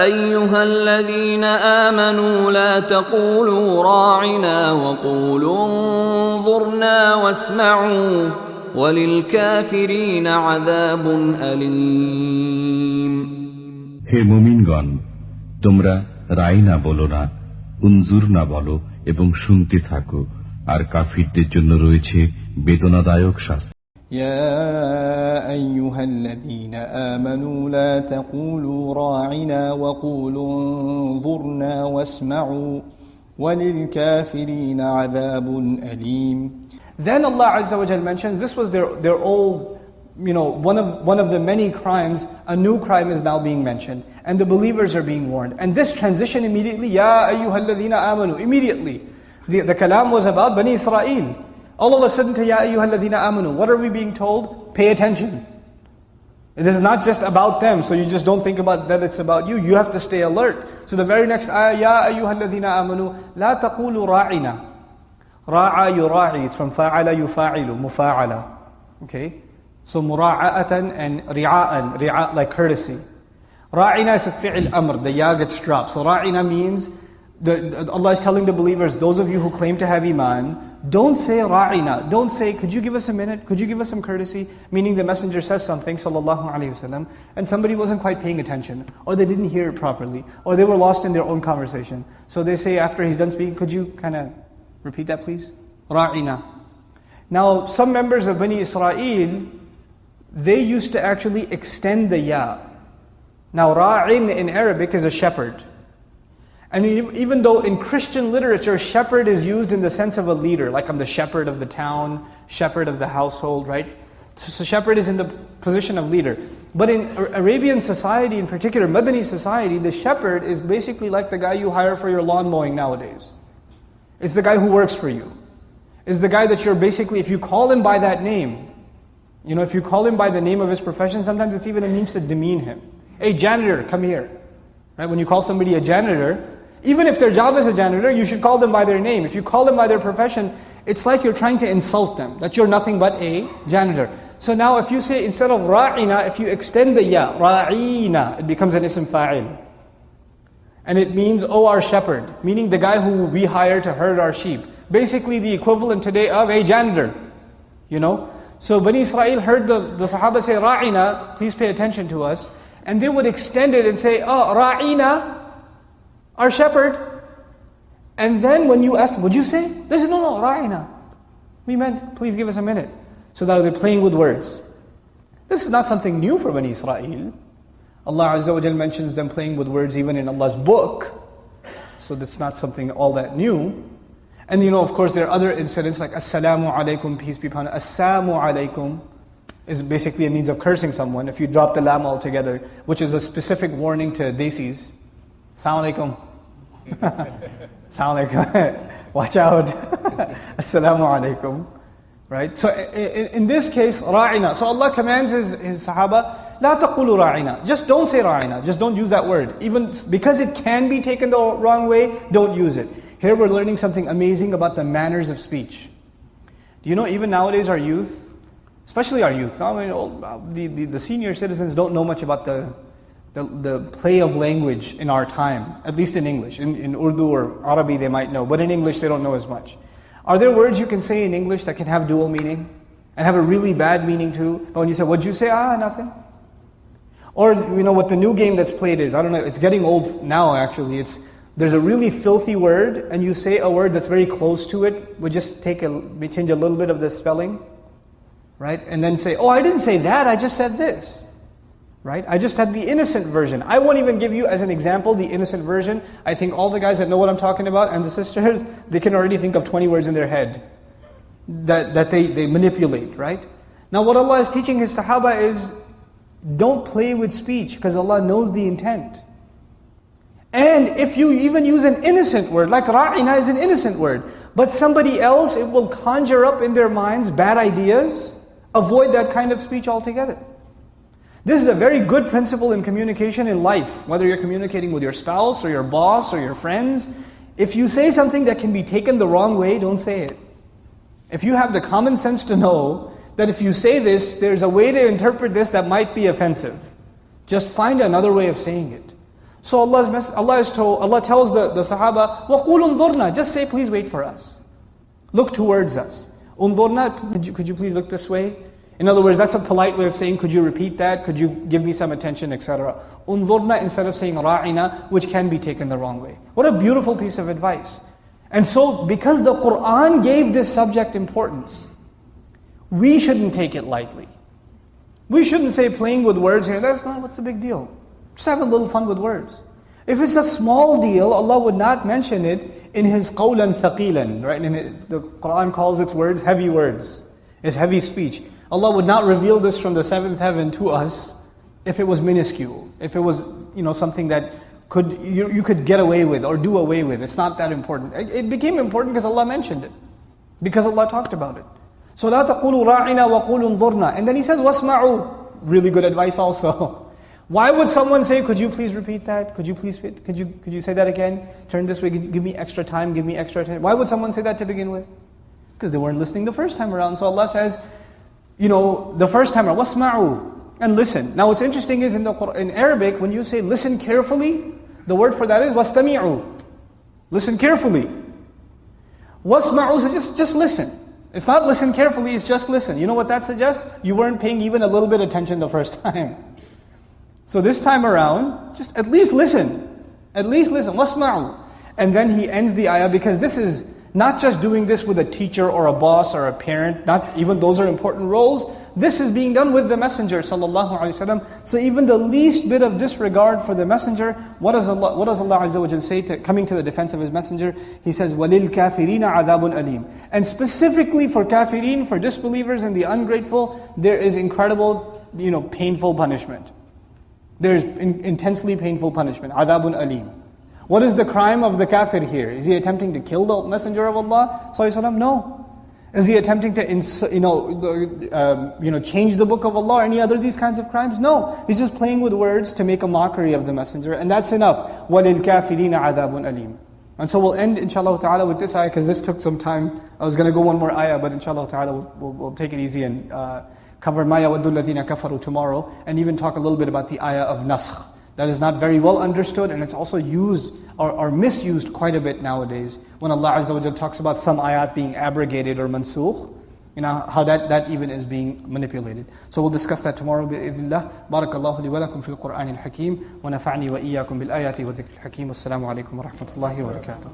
أيها الذين آمنوا لا تقولوا راعنا وقولوا انظرنا واسمعوا وللكافرين عذاب أليم হে মুমিনগণ, তোমরা রাইনা বলো না, উনজুর না বলো এবং শুনতে থাকো, আর কাফিরদের জন্য রয়েছে বেদনাদায়ক শাস্তি। يا أيها الذين آمنوا لا تقولوا راعنا وقولوا انظرنا واسمعوا وللكافرين عذاب أليم. Then Allah Azza wa Jalla mentions this was their old, one of the many crimes. A new crime is now being mentioned, and the believers are being warned. And this transition immediately, Ya ayyuhal ladhina amanu, immediately. The kalam was about Bani Israel. All of a sudden to Ya ayyuhal ladhina amanu, what are we being told? Pay attention. This is not just about them, so you just don't think about that it's about you. You have to stay alert. So the very next ayah, Ya ayyuhal ladhina amanu, la taqulu ra'ina. Ra'a yura'i, it's from fa'ala yufa'ilu, mufa'ala. Okay? So mura'a'atan and ri'a'an, ri'a' like courtesy. Ra'ina is a fi'il amr, the ya gets dropped. So ra'ina means, Allah is telling the believers, those of you who claim to have iman, don't say ra'ina, don't say, could you give us a minute, could you give us some courtesy? Meaning the messenger says something, sallallahu alayhi wasallam, and somebody wasn't quite paying attention, or they didn't hear it properly, or they were lost in their own conversation. So they say after he's done speaking, could you kind of repeat that please? Ra'ina. Now some members of Bani Israel, they used to actually extend the ya. Now ra'in in Arabic is a shepherd. And even though in Christian literature, shepherd is used in the sense of a leader, like I'm the shepherd of the town, shepherd of the household, right? So shepherd is in the position of leader. But in Arabian society, in particular Madani society, the shepherd is basically like the guy you hire for your lawn mowing nowadays. It's the guy who works for you. It's the guy that you're basically, if you call him by that name, if you call him by the name of his profession, sometimes it's even a means to demean him. Hey janitor, come here. Right? When you call somebody a janitor, even if their job is a janitor, you should call them by their name. If you call them by their profession, it's like you're trying to insult them, that you're nothing but a janitor. So now if you say, instead of ra'ina, if you extend the ya, ra'ina, it becomes an ism fa'il. And it means, oh our shepherd, meaning the guy who we hire to herd our sheep. Basically the equivalent today of a janitor. So Bani Israel heard the Sahaba say, ra'ina, please pay attention to us. And they would extend it and say, oh, ra'ina, our shepherd. And then when you asked, would you say? They said, no, ra'ina. We meant, please give us a minute. So that they're playing with words. This is not something new for Bani Israel. Allah Azza wa Jal mentions them playing with words even in Allah's book. So that's not something all that new. And of course there are other incidents like Assalamu alaikum, peace be upon you. Assalamu alaikum is basically a means of cursing someone. If you drop the lam altogether, which is a specific warning to desis. Assalamu alaikum. Assalamu alaikum. Watch out. Assalamu alaikum. Right? So in this case, ra'ina. So Allah commands His Sahaba, la taqulu ra'ina. Just don't say ra'ina. Just don't use that word. Even because it can be taken the wrong way, don't use it. Here we're learning something amazing about the manners of speech. Do you know even nowadays our youth, especially our youth, the senior citizens don't know much about the play of language in our time, at least in English. In Urdu or Arabic they might know, but in English they don't know as much. Are there words you can say in English that can have dual meaning? And have a really bad meaning too? But when you say, what'd you say? Nothing. Or, what the new game that's played is, I don't know, it's getting old now actually. There's a really filthy word, and you say a word that's very close to it. We just change a little bit of the spelling, right? And then say, oh, I didn't say that, I just said this. Right? I just had the innocent version. I won't even give you as an example the innocent version. I think all the guys that know what I'm talking about, and the sisters, they can already think of 20 words in their head that they manipulate, right? Now what Allah is teaching His Sahaba is, don't play with speech, because Allah knows the intent. And if you even use an innocent word, like ra'ina is an innocent word, but somebody else, it will conjure up in their minds bad ideas, avoid that kind of speech altogether. This is a very good principle in communication in life, whether you're communicating with your spouse or your boss or your friends. If you say something that can be taken the wrong way, don't say it. If you have the common sense to know that if you say this, there's a way to interpret this that might be offensive. Just find another way of saying it. So Allah tells the Sahaba, وَقُولُ انظُرْنَا, just say, please wait for us. Look towards us. Unzurna, could you please look this way? In other words, that's a polite way of saying, could you repeat that? Could you give me some attention, etc. Unzurna instead of saying ra'ina, which can be taken the wrong way. What a beautiful piece of advice. And so, because the Qur'an gave this subject importance, we shouldn't take it lightly. We shouldn't say playing with words here, what's the big deal? Just have a little fun with words. If it's a small deal, Allah would not mention it in His qawlan thaqilan, right? The Qur'an calls its words heavy words. It's heavy speech. Allah would not reveal this from the seventh heaven to us if it was minuscule, if it was something that you could get away with or do away with. It's not that important. It became important because Allah mentioned it, because Allah talked about it. So لا تقولوا راعنا وقولوا انظرنا. And then He says واسمعوا. Really good advice also. Why would someone say, could you please repeat that? Could you say that again? Turn this way, give me extra time, give me extra time. Why would someone say that to begin with? Because they weren't listening the first time around. So Allah says, the first time around, وَاسْمَعُوا, and listen. Now what's interesting is in Arabic, when you say listen carefully, the word for that is وَاسْتَمِعُوا. Listen carefully. وَاسْمَعُوا, so just listen. It's not listen carefully, it's just listen. You know what that suggests? You weren't paying even a little bit of attention the first time. So this time around, just at least listen. At least listen. وَاسْمَعُوا. And then He ends the ayah, because this is not just doing this with a teacher or a boss or a parent, not even those are important roles. This is being done with the Messenger sallallahu alaihi wasallam. So even the least bit of disregard for the Messenger, what does Allah Azza wa Jalla say coming to the defense of His Messenger? He says, وَلِلْكَافِرِينَ عَذَابٌ أَلِيمٌ. And specifically for kafirin, for disbelievers and the ungrateful, there is incredible, painful punishment. There's intensely painful punishment. عَذَابٌ أَلِيمٌ. What is the crime of the kafir here? Is he attempting to kill the Messenger of Allah sallallahu alaihi wasallam? No. Is he attempting to change the book of Allah or any other these kinds of crimes? No. He's just playing with words to make a mockery of the Messenger, and that's enough. وَلِلْكَافِرِينَ عَذَابٌ أَلِيمٌ. And so we'll end inshallah ta'ala with this ayah, because this took some time. I was going to go one more ayah, but inshallah ta'ala we'll take it easy and cover مَا يَوَدُّ الَّذِينَ كَفَرُوا tomorrow, and even talk a little bit about the ayah of nasakh. That is not very well understood, and it's also used or misused quite a bit nowadays. When Allah Azza wa Jalla talks about some ayat being abrogated or mansukh, how that even is being manipulated. So we'll discuss that tomorrow bi'idhnillah. Barakallahu li wa lakum fil Qur'anil Hakim, wa nafa'ni wa iyyakum bil ayati wa dhikril hakim. Wassalamu alaikum wa rahmatullahi wa barakatuh.